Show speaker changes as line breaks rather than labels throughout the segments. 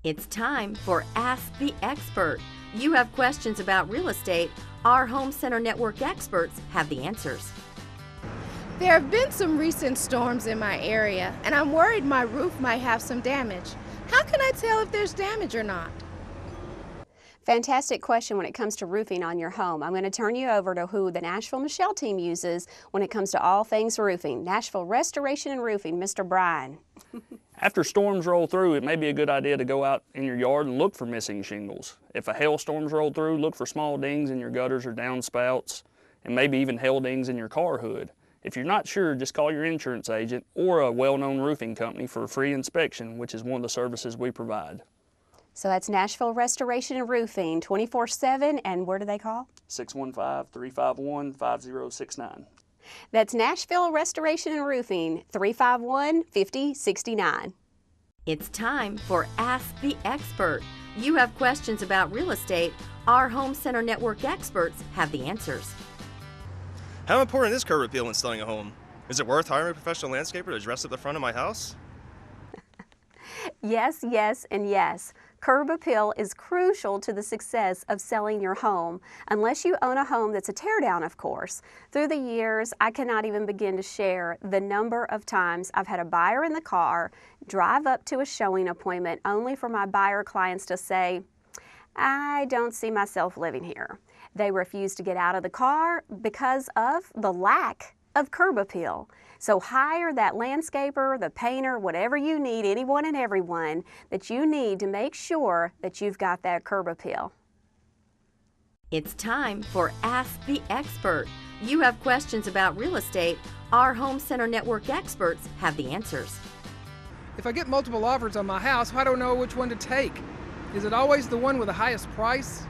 It's time for Ask the Expert. You have questions about real estate. Our home center network experts have the answers.
There have been some recent storms in my area, and I'm worried my roof might have some damage. How can I tell if there's damage or not?
Fantastic question when it comes to roofing on your home. I'm going to turn you over to who the Nashville Michelle team uses when it comes to all things roofing. Nashville Restoration and Roofing, Mr. Brian.
After storms roll through, it may be a good idea to go out in your yard and look for missing shingles. If a hailstorm's roll through, look for small dings in your gutters or downspouts, and maybe even hail dings in your car hood. If you're not sure, just call your insurance agent or a well-known roofing company for a free inspection, which is one of the services we provide.
So that's Nashville Restoration and Roofing, 24/7, and where do they call?
615-351-5069.
That's Nashville Restoration and Roofing, 351-5069.
It's time for Ask the Expert. You have questions about real estate. Our home center network experts have the answers.
How important is curb appeal when selling a home? Is it worth hiring a professional landscaper to dress up the front of my house?
Yes, yes, and yes. Curb appeal is crucial to the success of selling your home, unless you own a home that's a teardown, of course. Through the years, I cannot even begin to share the number of times I've had a buyer in the car drive up to a showing appointment only for my buyer clients to say, "I don't see myself living here." They refuse to get out of the car because of the lack of curb appeal. So hire that landscaper, the painter, whatever you need, anyone and everyone that you need to make sure that you've got that curb appeal.
It's time for Ask the Expert. You have questions about real estate. Our home center network experts have the answers.
If I get multiple offers on my house, I don't know which one to take. Is it always the one with the highest price?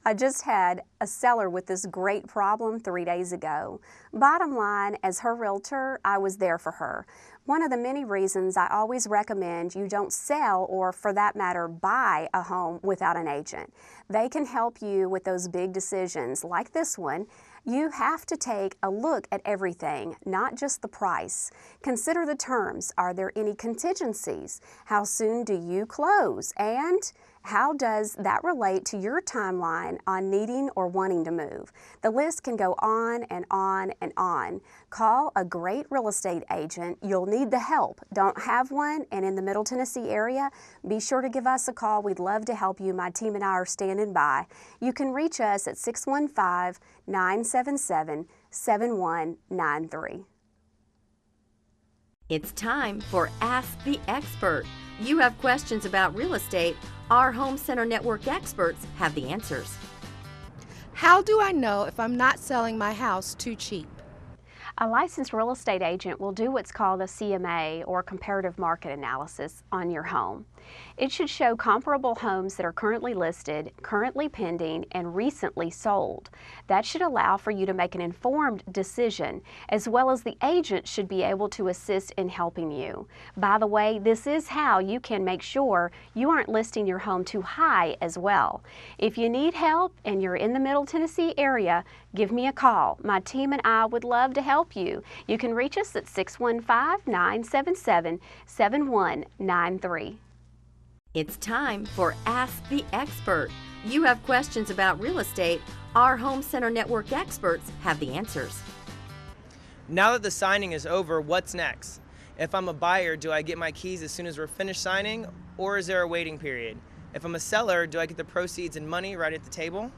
I just had a seller with this great problem 3 days ago. Bottom line, as her realtor, I was there for her. One of the many reasons I always recommend you don't sell, or for that matter, buy a home without an agent. They can help you with those big decisions like this one. You have to take a look at everything, not just the price. Consider the terms. Are there any contingencies? How soon do you close? And how does that relate to your timeline on needing or wanting to move? The list can go on and on and on. Call a great real estate agent. You'll need the help. Don't have one and in the Middle Tennessee area? Be sure to give us a call. We'd love to help you. My team and I are standing by. You can reach us at 615-977-7193.
It's time for Ask the Expert. You have questions about real estate. Our home center network experts have the answers.
How do I know if I'm not selling my house too cheap?
A licensed real estate agent will do what's called a CMA, or comparative market analysis, on your home. It should show comparable homes that are currently listed, currently pending, and recently sold. That should allow for you to make an informed decision, as well as the agent should be able to assist in helping you. By the way, this is how you can make sure you aren't listing your home too high as well. If you need help and you're in the Middle Tennessee area, give me a call. My team and I would love to help you. You can reach us at 615-977-7193.
It's time for Ask the Expert. You have questions about real estate. Our home center network experts have the answers.
Now that the signing is over, what's next? If I'm a buyer, do I get my keys as soon as we're finished signing, or is there a waiting period? If I'm a seller, do I get the proceeds and money right at the table?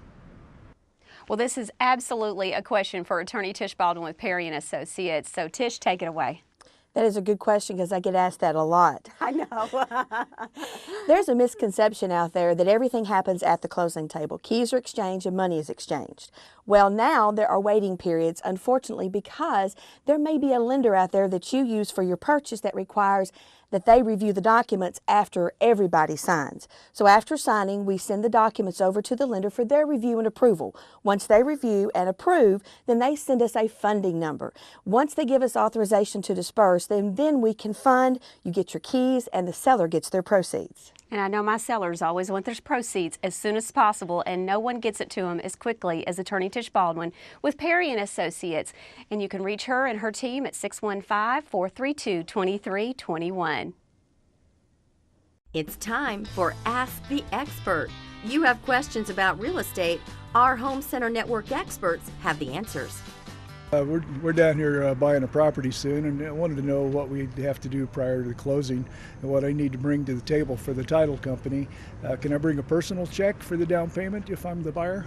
Well, this is absolutely a question for attorney Tish Baldwin with Perry & Associates. So Tish, take it away.
That is a good question because I get asked that a lot.
I know.
There's a misconception out there that everything happens at the closing table. Keys are exchanged and money is exchanged. Well, now there are waiting periods, unfortunately, because there may be a lender out there that you use for your purchase that requires that they review the documents after everybody signs. So after signing, we send the documents over to the lender for their review and approval. Once they review and approve, then they send us a funding number. Once they give us authorization to disperse, then we can fund, you get your keys, and the seller gets their proceeds.
And I know my sellers always want their proceeds as soon as possible, and no one gets it to them as quickly as attorney Tish Baldwin with Perry & Associates. And you can reach her and her team at 615-432-2321.
It's time for Ask the Expert. You have questions about real estate. Our Home Center Network experts have the answers.
We're down here buying a property soon, and I wanted to know what we have to do prior to the closing and what I need to bring to the table for the title company. Can I bring a personal check for the down payment if I'm the buyer?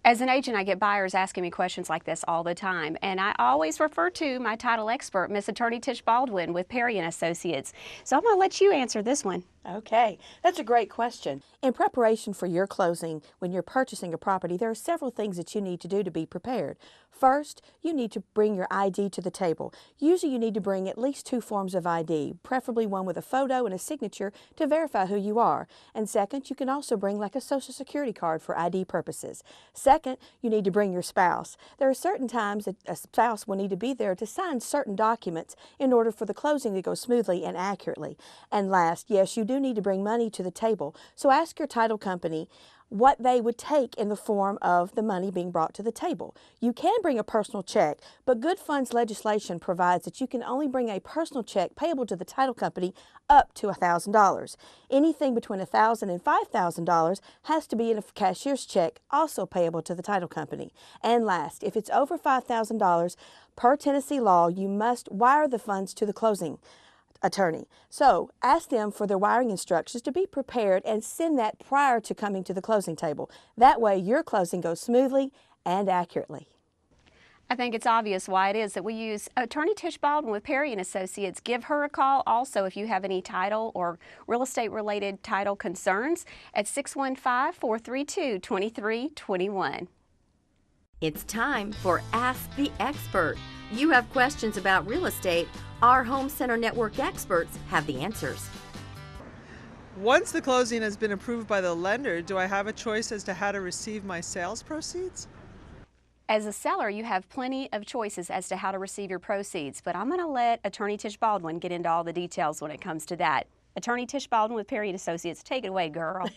As an agent, I get buyers asking me questions like this all the time, and I always refer to my title expert, Miss Attorney Tish Baldwin with Perry & Associates. So I'm going to let you answer this one.
Okay, that's a great question. In preparation for your closing, when you're purchasing a property, there are several things that you need to do to be prepared. First, you need to bring your ID to the table. Usually you need to bring at least 2 forms of ID, preferably one with a photo and a signature to verify who you are. And second, you can also bring like a Social Security card for ID purposes. Second, you need to bring your spouse. There are certain times that a spouse will need to be there to sign certain documents in order for the closing to go smoothly and accurately. And last, yes, you do need to bring money to the table. So ask your title company what they would take in the form of the money being brought to the table. You can bring a personal check, but good funds legislation provides that you can only bring a personal check payable to the title company up to $1,000. Anything between $1,000 and $5,000 has to be in a cashier's check, also payable to the title company. And last, if it's over $5,000, per Tennessee law, you must wire the funds to the closing attorney. So ask them for their wiring instructions to be prepared and send that prior to coming to the closing table. That way your closing goes smoothly and accurately.
I think it's obvious why it is that we use Attorney Tish Baldwin with Perry & Associates. Give her a call also if you have any title or real estate related title concerns at 615-432-2321. It's time for Ask the Expert. You have questions about real estate. Our Home Center Network experts have the answers.
Once the closing has been approved by the lender, do I have a choice as to how to receive my sales proceeds?
As a seller, you have plenty of choices as to how to receive your proceeds, but I'm going to let Attorney Tish Baldwin get into all the details when it comes to that. Attorney Tish Baldwin with Perry & Associates, take it away, girl.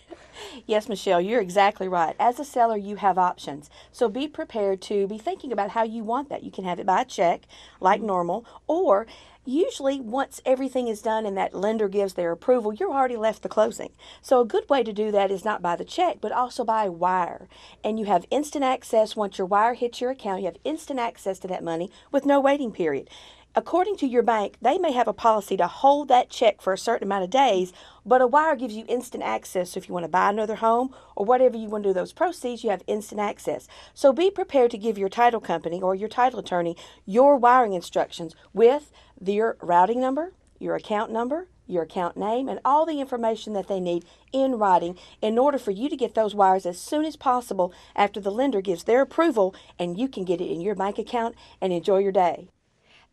Yes, Michelle, you're exactly right. As a seller, you have options. So be prepared to be thinking about how you want that. You can have it by check, like normal, or usually once everything is done and that lender gives their approval, you're already left the closing. So a good way to do that is not by the check, but also by wire. And you have instant access. Once your wire hits your account, you have instant access to that money with no waiting period. According to your bank, they may have a policy to hold that check for a certain amount of days, but a wire gives you instant access. So if you want to buy another home or whatever you want to do with those proceeds, you have instant access. So be prepared to give your title company or your title attorney your wiring instructions with your routing number, your account name, and all the information that they need in writing in order for you to get those wires as soon as possible after the lender gives their approval, and you can get it in your bank account and enjoy your day.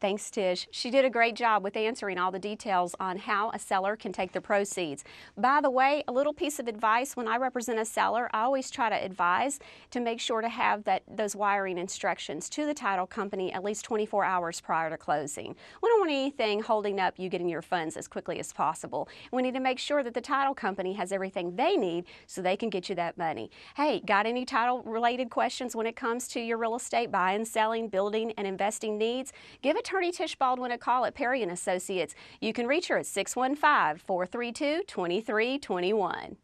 Thanks, Tish. She did a great job with answering all the details on how a seller can take the proceeds. By the way, a little piece of advice, when I represent a seller, I always try to advise to make sure to have those wiring instructions to the title company at least 24 hours prior to closing. We don't want anything holding up you getting your funds as quickly as possible. We need to make sure that the title company has everything they need so they can get you that money. Hey, got any title related questions when it comes to your real estate buying, selling, building, and investing needs? Give Attorney Tish Baldwin a call at Perry & Associates. You can reach her at 615-432-2321.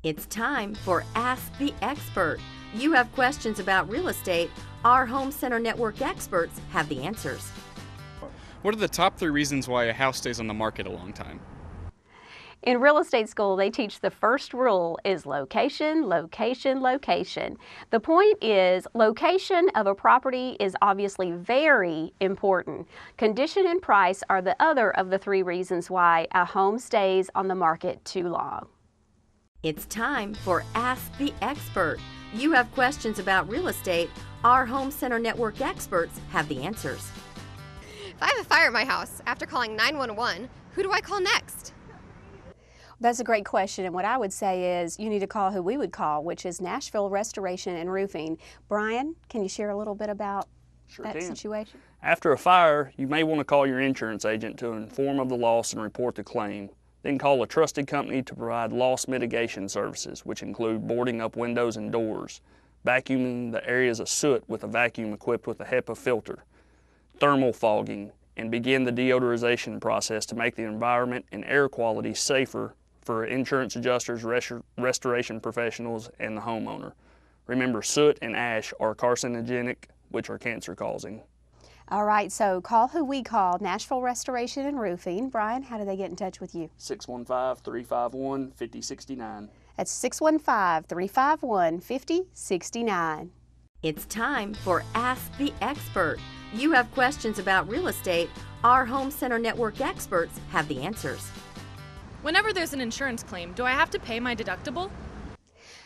It's time for Ask the Expert. You have questions about real estate. Our Home Center Network experts have the answers.
What are the top 3 reasons why a house stays on the market a long time?
In real estate school, they teach the first rule is location, location, location. The point is location of a property is obviously very important. Condition and price are the other of the 3 reasons why a home stays on the market too long. It's time for Ask the Expert. You have questions about real estate. Our Home Center Network experts have the answers.
If I have a fire at my house, after calling 911, who do I call next?
That's a great question, and what I would say is you need to call who we would call, which is Nashville Restoration and Roofing. Brian, can you share a little bit about that situation?
After a fire, you may want to call your insurance agent to inform of the loss and report the claim. Then call a trusted company to provide loss mitigation services, which include boarding up windows and doors, vacuuming the areas of soot with a vacuum equipped with a HEPA filter, thermal fogging, and begin the deodorization process to make the environment and air quality safer for insurance adjusters, restoration professionals, and the homeowner. Remember, soot and ash are carcinogenic, which are cancer causing.
All right, so call who we call, Nashville Restoration and Roofing. Brian, how do they get in touch with you?
615-351-5069.
That's 615-351-5069.
It's time for Ask the Expert. You have questions about real estate. Our Home Center Network experts have the answers.
Whenever there's an insurance claim, do I have to pay my deductible?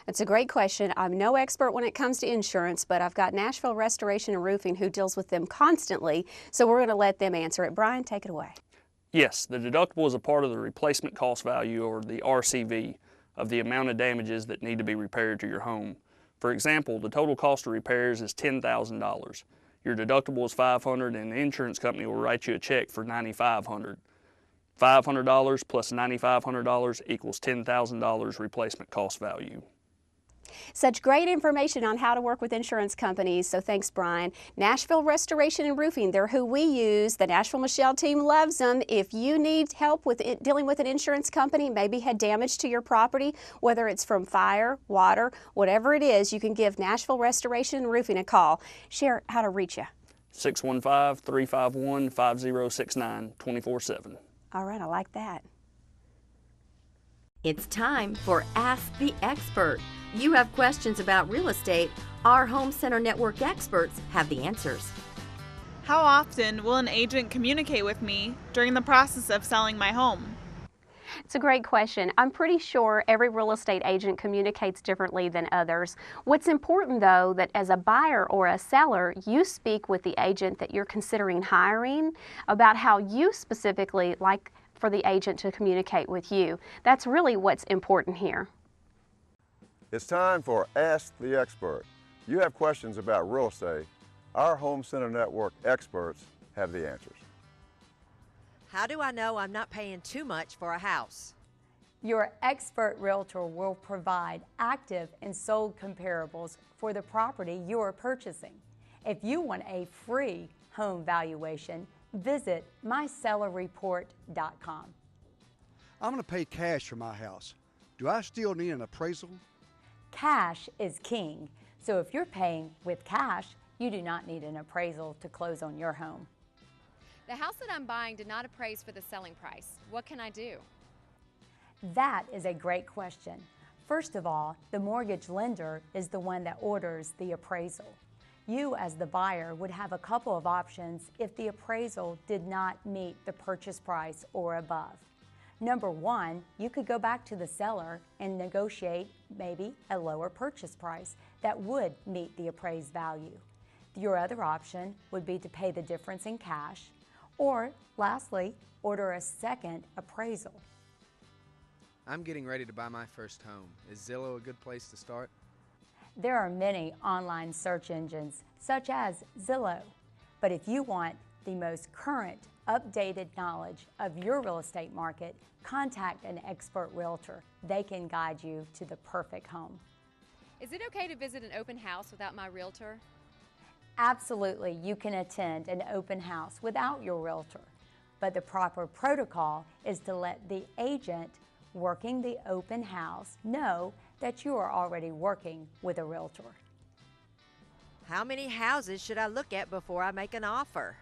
That's a great question. I'm no expert when it comes to insurance, but I've got Nashville Restoration and Roofing who deals with them constantly, so we're going to let them answer it. Brian, take it away.
Yes, the deductible is a part of the replacement cost value, or the RCV, of the amount of damages that need to be repaired to your home. For example, the total cost of repairs is $10,000. Your deductible is $500 and the insurance company will write you a check for $9,500. $500 plus $9,500 equals $10,000 replacement cost value.
Such great information on how to work with insurance companies, so thanks, Brian. Nashville Restoration and Roofing, they're who we use. The Nashville Michelle team loves them. If you need help with dealing with an insurance company, maybe had damage to your property, whether it's from fire, water, whatever it is, you can give Nashville Restoration and Roofing a call. Share how to reach you.
615-351-5069, 24/7.
All right, I like that.
It's time for Ask the Expert. You have questions about real estate. Our Home Center Network experts have the answers.
How often will an agent communicate with me during the process of selling my home?
It's a great question. I'm pretty sure every real estate agent communicates differently than others. What's important, though, that as a buyer or a seller, you speak with the agent that you're considering hiring about how you specifically like for the agent to communicate with you. That's really what's important here.
It's time for Ask the Expert. You have questions about real estate. Our Home Center Network experts have the answers.
How do I know I'm not paying too much for a house?
Your expert realtor will provide active and sold comparables for the property you are purchasing. If you want a free home valuation, visit mysellerreport.com.
I'm going to pay cash for my house. Do I still need an appraisal?
Cash is king, so if you're paying with cash, you do not need an appraisal to close on your home.
The house that I'm buying did not appraise for the selling price. What can I do?
That is a great question. First of all, the mortgage lender is the one that orders the appraisal. You, as the buyer, would have a couple of options if the appraisal did not meet the purchase price or above. Number one, you could go back to the seller and negotiate maybe a lower purchase price that would meet the appraised value. Your other option would be to pay the difference in cash, or lastly, order a second appraisal.
I'm getting ready to buy my first home. Is Zillow a good place to start?
There are many online search engines, such as Zillow. But if you want the most current, updated knowledge of your real estate market, contact an expert realtor. They can guide you to the perfect home.
Is it okay to visit an open house without my realtor?
Absolutely, you can attend an open house without your realtor. But the proper protocol is to let the agent working the open house know that you are already working with a realtor.
How many houses should I look at before I make an offer?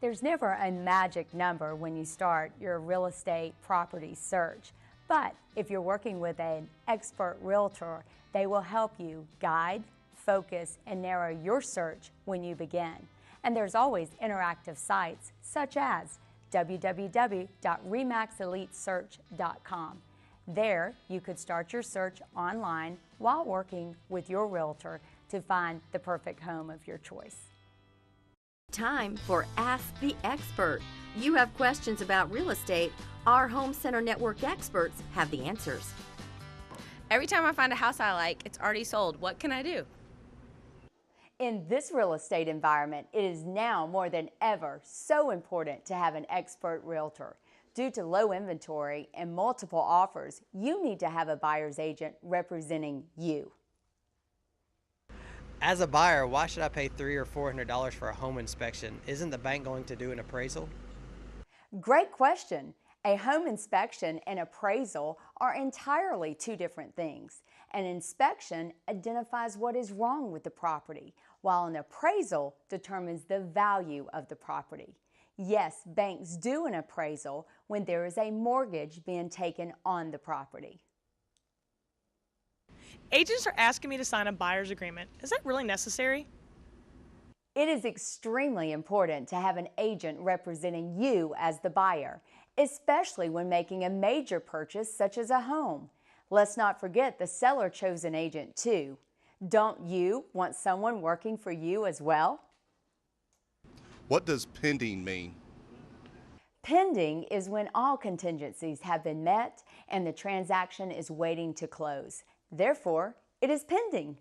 There's never a magic number when you start your real estate property search. But if you're working with an expert realtor, they will help you guide, focus, and narrow your search when you begin. And there's always interactive sites such as www.remaxelitesearch.com. There, you could start your search online while working with your realtor to find the perfect home of your choice.
Time for Ask the Expert. You have questions about real estate. Our Home Center Network experts have the answers.
Every time I find a house I like, it's already sold. What can I do?
In this real estate environment, it is now more than ever so important to have an expert realtor. Due to low inventory and multiple offers, you need to have a buyer's agent representing you.
As a buyer, why should I pay $300 or $400 for a home inspection? Isn't the bank going to do an appraisal?
Great question. A home inspection and appraisal are entirely two different things. An inspection identifies what is wrong with the property, while an appraisal determines the value of the property. Yes, banks do an appraisal when there is a mortgage being taken on the property.
Agents are asking me to sign a buyer's agreement. Is that really necessary?
It is extremely important to have an agent representing you as the buyer, especially when making a major purchase such as a home. Let's not forget the seller chose an agent too. Don't you want someone working for you as well?
What does pending mean?
Pending is when all contingencies have been met and the transaction is waiting to close. Therefore, it is pending.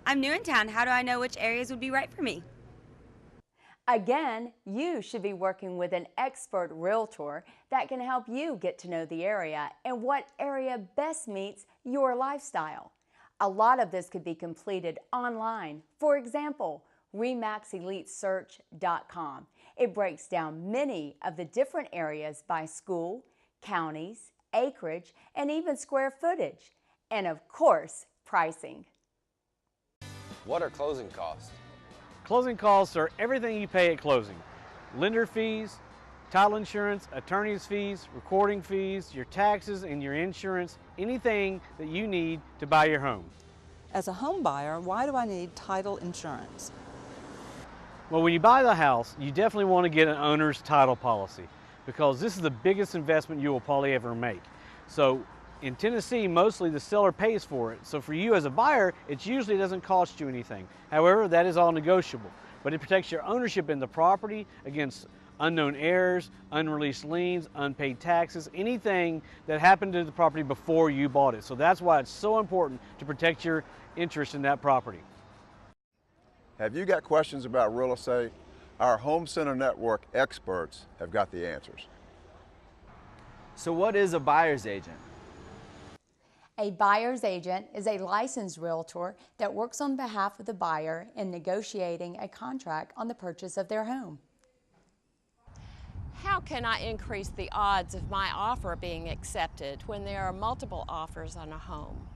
I'm new in town. How do I know which areas would be right for me?
Again, you should be working with an expert realtor that can help you get to know the area and what area best meets your lifestyle. A lot of this could be completed online. For example, RemaxEliteSearch.com. It breaks down many of the different areas by school, counties, acreage, and even square footage. And of course, pricing.
What are closing costs?
Closing costs are everything you pay at closing. Lender fees, title insurance, attorney's fees, recording fees, your taxes and your insurance, anything that you need to buy your home.
As a home buyer, why do I need title insurance?
Well, when you buy the house, you definitely want to get an owner's title policy because this is the biggest investment you will probably ever make. So in Tennessee, mostly the seller pays for it. So for you as a buyer, it usually doesn't cost you anything. However, that is all negotiable. But it protects your ownership in the property against unknown heirs, unreleased liens, unpaid taxes, anything that happened to the property before you bought it. So that's why it's so important to protect your interest in that property.
Have you got questions about real estate? Our Home Center Network experts have got the answers.
So what is a buyer's agent?
A buyer's agent is a licensed realtor that works on behalf of the buyer in negotiating a contract on the purchase of their home.
How can I increase the odds of my offer being accepted when there are multiple offers on a home?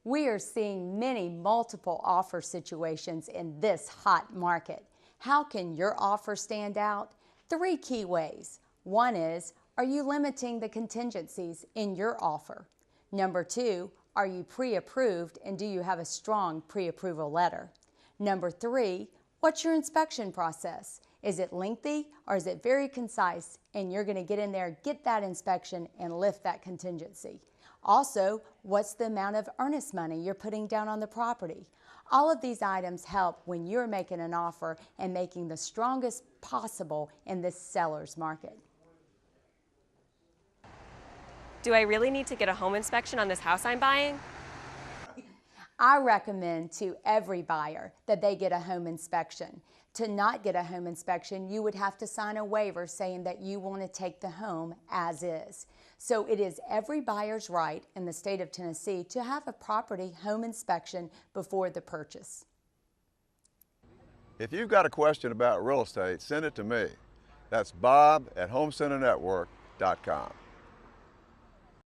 We are seeing many multiple offer situations in this hot market. How can your offer stand out? 3 key ways. One is, are you limiting the contingencies in your offer? Number 2, are you pre-approved and do you have a strong pre-approval letter? Number 3, what's your inspection process? Is it lengthy or is it very concise and you're going to get in there, get that inspection and lift that contingency? Also, what's the amount of earnest money you're putting down on the property? All of these items help when you're making an offer and making the strongest possible in this seller's market.
Do I really need to get a home inspection on this house I'm buying?
I recommend to every buyer that they get a home inspection. To not get a home inspection, you would have to sign a waiver saying that you want to take the home as is. So it is every buyer's right in the state of Tennessee to have a property home inspection before the purchase.
If you've got a question about real estate, send it to me. That's Bob at HomeCenterNetwork.com.